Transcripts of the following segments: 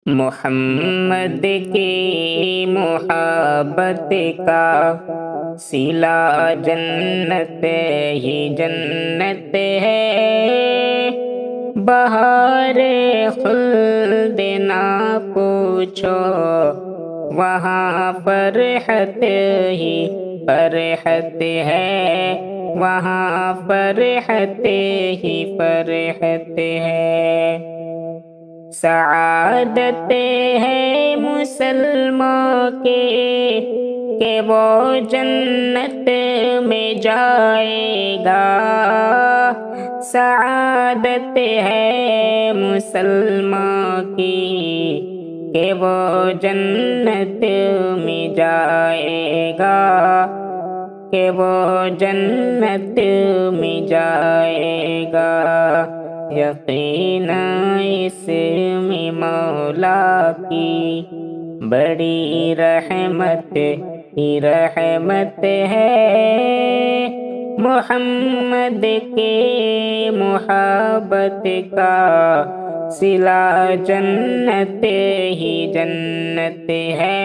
محمد کی محبت کا صلہ جنت ہی جنت ہے، بہار خلد نہ پوچھو، وہاں فرحت ہی فرحت ہے، وہاں فرحت ہی فرحت ہے۔ سعادت ہے مسلموں کی کہ وہ جنت میں جائے گا، سعادت ہے مسلموں کی کہ وہ جنت میں جائے گا، کہ وہ جنت میں جائے گا۔ یقیناً اس میں مولا کی بڑی رحمت ہی رحمت ہے، محمد کے محبت کا صلہ جنت ہی جنت ہے،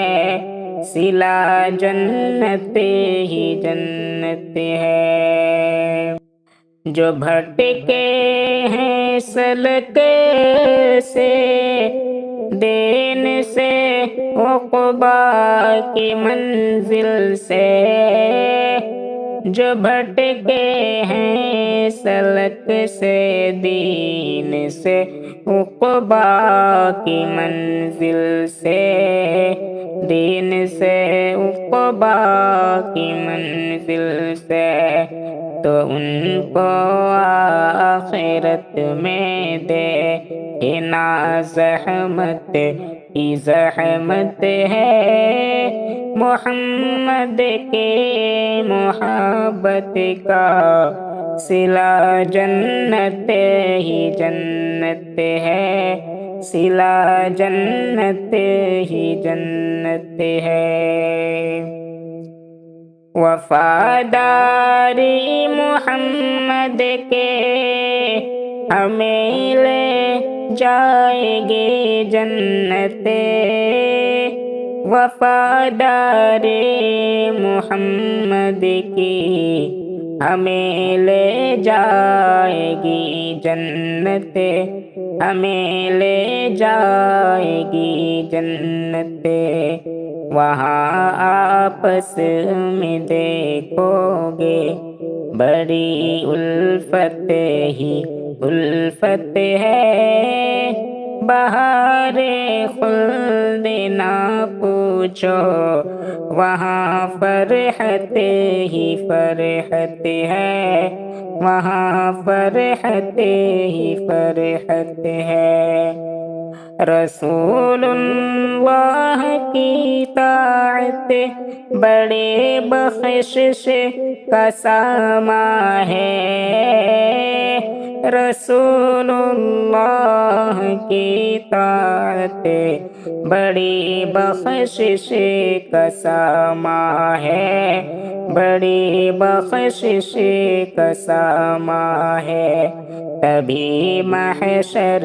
صلہ جنت ہی جنت ہے۔ جو بھٹکے ہیں سلک سے دین سے عقبیٰ کی منزل سے، جو بھٹکے ہیں سلک سے دین سے عقبیٰ کی منزل سے، دین سے عقبیٰ کی منزل سے، تو ان کو آخرت میں دینا زحمت ہی زحمت ہے، محمد کے محبت کا صلہ جنت ہی جنت ہے، صلہ جنت ہی جنت ہے۔ وفاداری محمد کے ہمیں لے جائے گی جنت، وفاداری محمد کی ہمیں لے جائے گی جنت، ہمیں لے جائے گی جنت۔ وہاں آپس میں دیکھو گے بڑی الفت ہی الفت ہے، بہار خلد نہ پوچھو، وہاں فرحت ہی فرحت ہے، وہاں فرحت ہی فرحت ہے۔ رسول اللہ کی طاعت بڑے بخشش کا سامان ہے، رسول اللہ کی طاعت بڑی بخشش کا سامان ہے، بڑی بخشش کا سامان ہے۔ تبھی محشر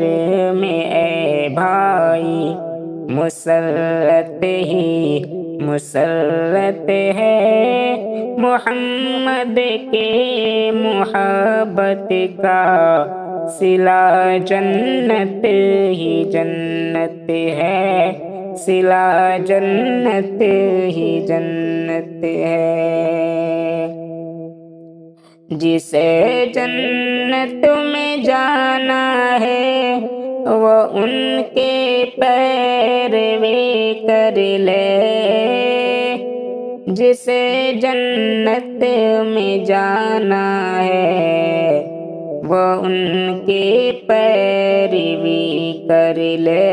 میں اے بھائی مسلط ہی مسلط ہے، محمد کے محبت کا صلہ جنت ہی جنت ہے، صلہ جنت ہی جنت ہے۔ جسے جنت میں جانا ہے وہ ان کے پیروی کر لے، جسے جنت میں جانا ہے وہ ان کی پیروی کر لے،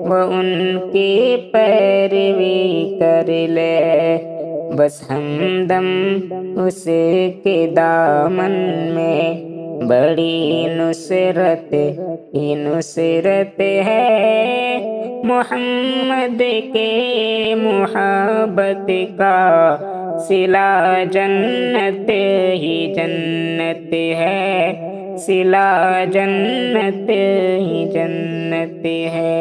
وہ ان کی پیروی کر لے، بس ہمدم اس کے دامن میں بڑی نصرت ہی نصرت ہے، محمد کے محبت کا صلہ جنت ہی جنت ہے، صلہ جنت ہی جنت ہے۔